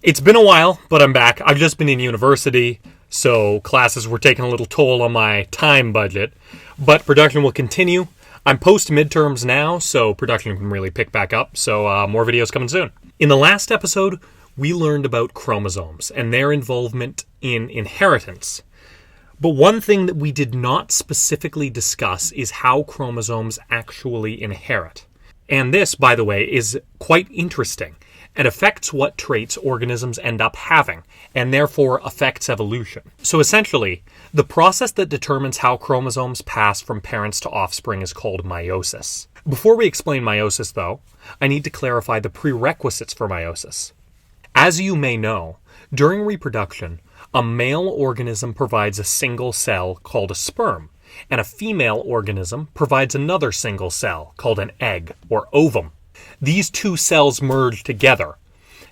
It's been a while, but I'm back. I've just been in university, so classes were taking a little toll on my time budget, but production will continue. I'm post-midterms now, so production can really pick back up, so more videos coming soon. In the last episode, we learned about chromosomes and their involvement in inheritance. But one thing that we did not specifically discuss is how chromosomes actually inherit. And this, by the way, is quite interesting. It affects what traits organisms end up having, and therefore affects evolution. So essentially, the process that determines how chromosomes pass from parents to offspring is called meiosis. Before we explain meiosis, though, I need to clarify the prerequisites for meiosis. As you may know, during reproduction, a male organism provides a single cell called a sperm, and a female organism provides another single cell called an egg or ovum. These two cells merge together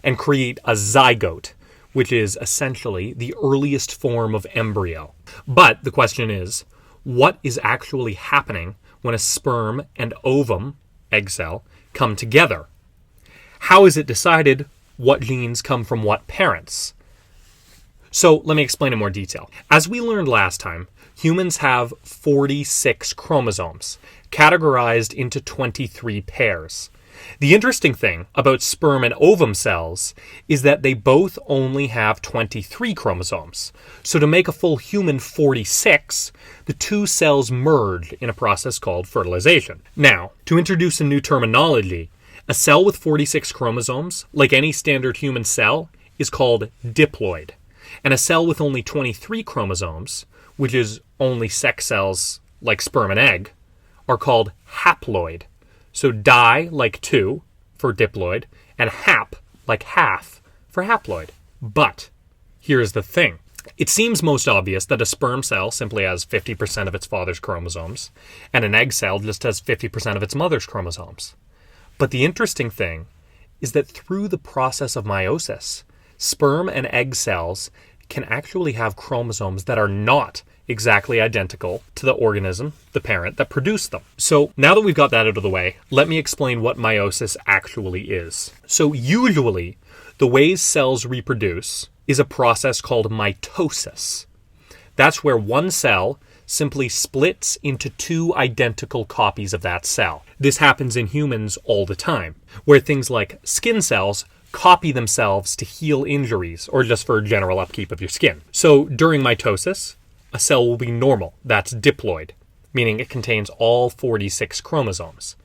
and create a zygote, which is essentially the earliest form of embryo. But the question is, what is actually happening when a sperm and ovum, egg cell, come together? How is it decided what genes come from what parents? So let me explain in more detail. As we learned last time, humans have 46 chromosomes, categorized into 23 pairs. The interesting thing about sperm and ovum cells is that they both only have 23 chromosomes. So to make a full human 46, the two cells merge in a process called fertilization. Now, to introduce a new terminology, a cell with 46 chromosomes, like any standard human cell, is called diploid. And a cell with only 23 chromosomes, which is only sex cells like sperm and egg, are called haploid. So di, like two, for diploid, and hap, like half, for haploid. But here's the thing. It seems most obvious that a sperm cell simply has 50% of its father's chromosomes, and an egg cell just has 50% of its mother's chromosomes. But the interesting thing is that through the process of meiosis, sperm and egg cells can actually have chromosomes that are not exactly identical to the organism, the parent, that produced them. So now that we've got that out of the way, let me explain what meiosis actually is. So usually, the ways cells reproduce is a process called mitosis. That's where one cell simply splits into two identical copies of that cell. This happens in humans all the time, where things like skin cells copy themselves to heal injuries or just for general upkeep of your skin. So during mitosis, a cell will be normal, that's diploid, meaning it contains all 46 chromosomes,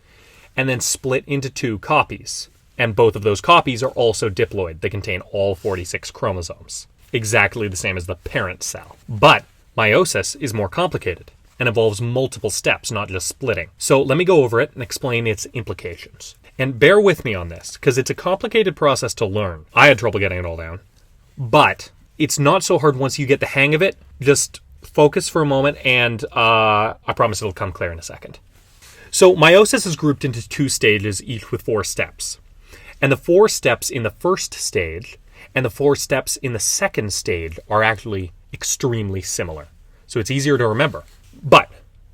and then split into two copies. And both of those copies are also diploid. They contain all 46 chromosomes, exactly the same as the parent cell. But meiosis is more complicated and involves multiple steps, not just splitting. So let me go over it and explain its implications. And bear with me on this, because it's a complicated process to learn. I had trouble getting it all down. But it's not so hard once you get the hang of it. Just focus for a moment, and I promise it'll come clear in a second. So meiosis is grouped into two stages, each with 4 steps. And the 4 steps in the first stage and the 4 steps in the second stage are actually extremely similar. So it's easier to remember.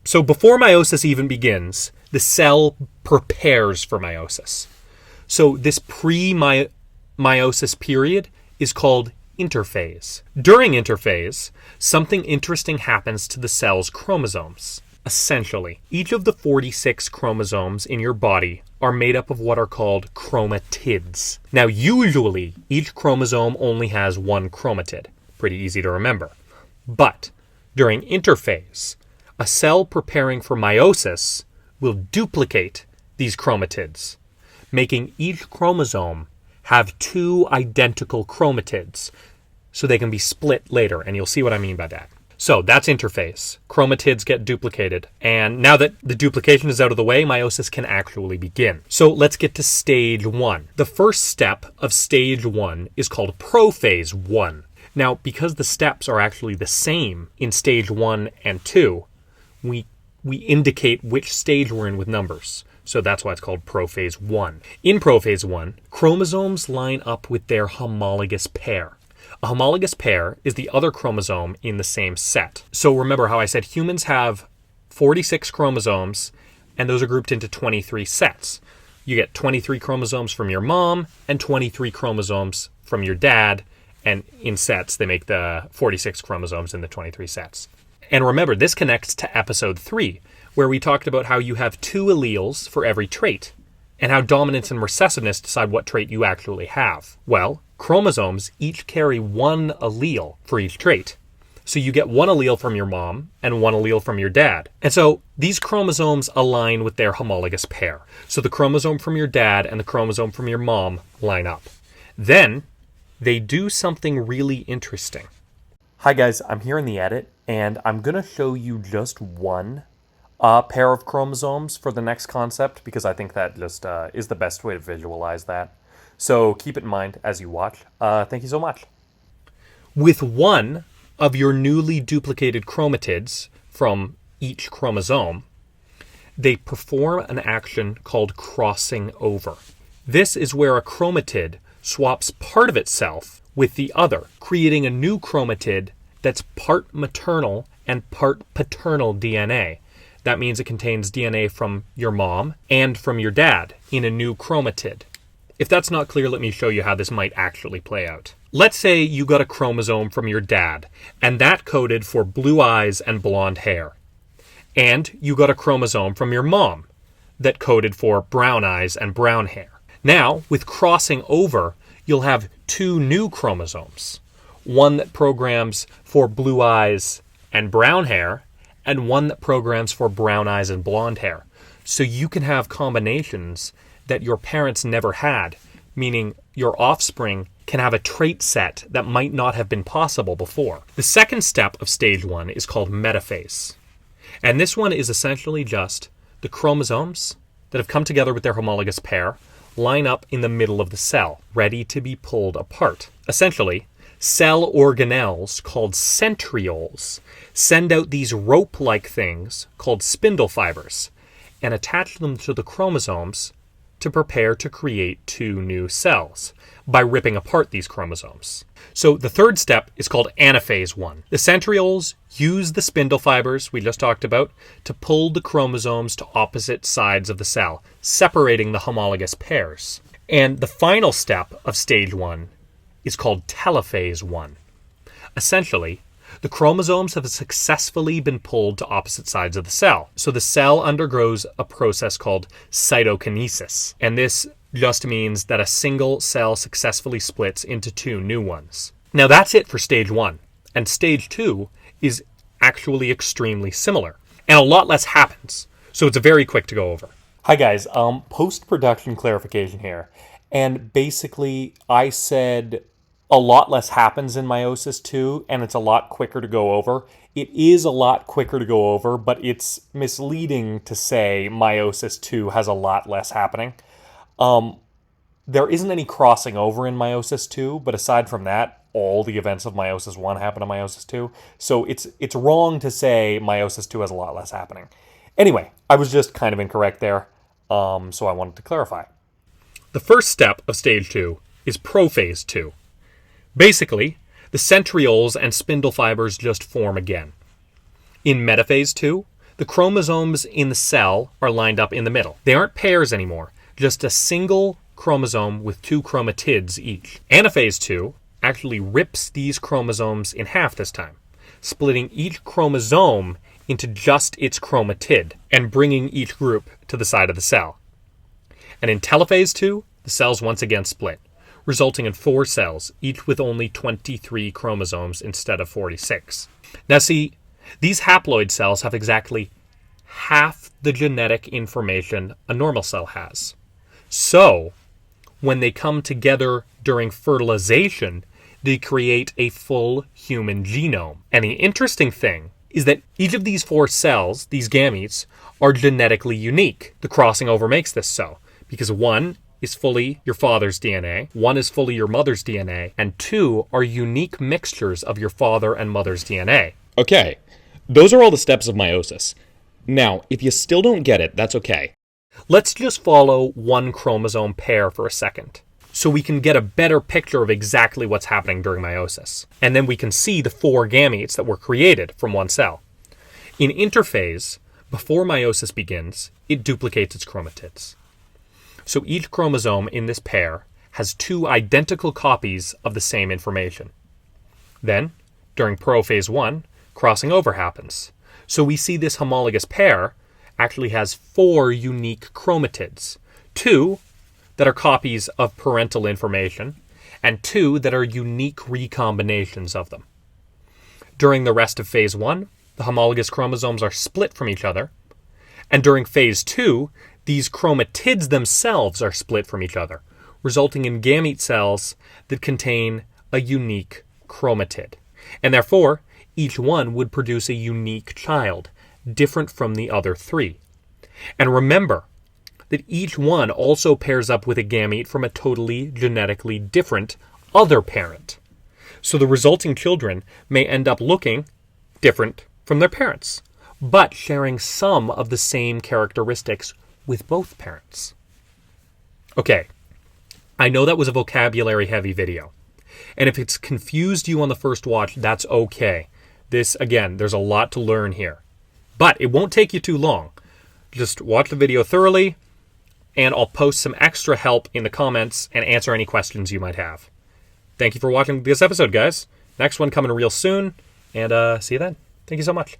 So before meiosis even begins, the cell prepares for meiosis. So this pre-meiosis period is called interphase. During interphase, something interesting happens to the cell's chromosomes. Essentially, each of the 46 chromosomes in your body are made up of what are called chromatids. Now, usually, each chromosome only has one chromatid. Pretty easy to remember. But during interphase, a cell preparing for meiosis will duplicate these chromatids, making each chromosome have 2 identical chromatids, so they can be split later, and you'll see what I mean by that. So that's interphase. Chromatids get duplicated, and now that the duplication is out of the way, meiosis can actually begin. So let's get to stage 1. The first step of stage 1 is called prophase 1. Now, because the steps are actually the same in stage 1 and 2, we indicate which stage we're in with numbers. So that's why it's called prophase 1. In prophase 1, chromosomes line up with their homologous pair. A homologous pair is the other chromosome in the same set. So remember how I said humans have 46 chromosomes, and those are grouped into 23 sets. You get 23 chromosomes from your mom and 23 chromosomes from your dad, and in sets, they make the 46 chromosomes in the 23 sets. And remember, this connects to episode 3, where we talked about how you have 2 alleles for every trait, and how dominance and recessiveness decide what trait you actually have. Well, chromosomes each carry 1 allele for each trait. So you get 1 allele from your mom and 1 allele from your dad. And so these chromosomes align with their homologous pair. So the chromosome from your dad and the chromosome from your mom line up. Then they do something really interesting. Hi guys, I'm here in the edit, and I'm going to show you just one pair of chromosomes for the next concept, because I think that just is the best way to visualize that. So keep it in mind as you watch. Thank you so much. With one of your newly duplicated chromatids from each chromosome, they perform an action called crossing over. This is where a chromatid swaps part of itself with the other, creating a new chromatid that's part maternal and part paternal DNA. That means it contains DNA from your mom and from your dad in a new chromatid. If that's not clear, let me show you how this might actually play out. Let's say you got a chromosome from your dad, and that coded for blue eyes and blonde hair. And you got a chromosome from your mom that coded for brown eyes and brown hair. Now, with crossing over, you'll have 2 new chromosomes. One that programs for blue eyes and brown hair, and one that programs for brown eyes and blonde hair. So you can have combinations that your parents never had, meaning your offspring can have a trait set that might not have been possible before. The second step of stage 1 is called metaphase. And this one is essentially just the chromosomes that have come together with their homologous pair line up in the middle of the cell, ready to be pulled apart. Essentially, cell organelles called centrioles send out these rope-like things called spindle fibers and attach them to the chromosomes to prepare to create 2 new cells by ripping apart these chromosomes. So the third step is called anaphase 1. The centrioles use the spindle fibers we just talked about to pull the chromosomes to opposite sides of the cell, separating the homologous pairs. And the final step of stage 1 is called telophase 1. Essentially, the chromosomes have successfully been pulled to opposite sides of the cell. So the cell undergoes a process called cytokinesis. And this just means that a single cell successfully splits into 2 new ones. Now that's it for stage 1. And stage 2 is actually extremely similar. And a lot less happens. So it's very quick to go over. Hi guys, post-production clarification here. And basically I said a lot less happens in Meiosis 2, and it's a lot quicker to go over. It is a lot quicker to go over, but it's misleading to say Meiosis 2 has a lot less happening. There isn't any crossing over in Meiosis 2, but aside from that, all the events of Meiosis 1 happen in Meiosis 2. So it's wrong to say Meiosis 2 has a lot less happening. Anyway, I was just kind of incorrect there, so I wanted to clarify. The first step of stage 2 is prophase 2. Basically, the centrioles and spindle fibers just form again. In metaphase 2, the chromosomes in the cell are lined up in the middle. They aren't pairs anymore, just a single chromosome with 2 chromatids each. Anaphase 2 actually rips these chromosomes in half this time, splitting each chromosome into just its chromatid and bringing each group to the side of the cell. And in telophase 2, the cells once again split, resulting in 4 cells, each with only 23 chromosomes instead of 46. Now see, these haploid cells have exactly half the genetic information a normal cell has. So, when they come together during fertilization, they create a full human genome. And the interesting thing is that each of these 4 cells, these gametes, are genetically unique. The crossing over makes this so, because 1 is fully your father's DNA, 1 is fully your mother's DNA, and 2 are unique mixtures of your father and mother's DNA. Okay, those are all the steps of meiosis. Now, if you still don't get it, that's okay. Let's just follow 1 chromosome pair for a second, so we can get a better picture of exactly what's happening during meiosis. And then we can see the 4 gametes that were created from 1 cell. In interphase, before meiosis begins, it duplicates its chromatids. So each chromosome in this pair has two identical copies of the same information. Then, during prophase 1, crossing over happens. So we see this homologous pair actually has 4 unique chromatids, 2 that are copies of parental information, and 2 that are unique recombinations of them. During the rest of phase 1, the homologous chromosomes are split from each other, and during phase 2, these chromatids themselves are split from each other, resulting in gamete cells that contain a unique chromatid. And therefore, each one would produce a unique child, different from the other 3. And remember that each one also pairs up with a gamete from a totally genetically different other parent. So the resulting children may end up looking different from their parents, but sharing some of the same characteristics with both parents. Okay, I know that was a vocabulary-heavy video, and if it's confused you on the first watch, that's okay. This, again, there's a lot to learn here. But it won't take you too long. Just watch the video thoroughly, and I'll post some extra help in the comments and answer any questions you might have. Thank you for watching this episode, guys. Next one coming real soon, and see you then. Thank you so much.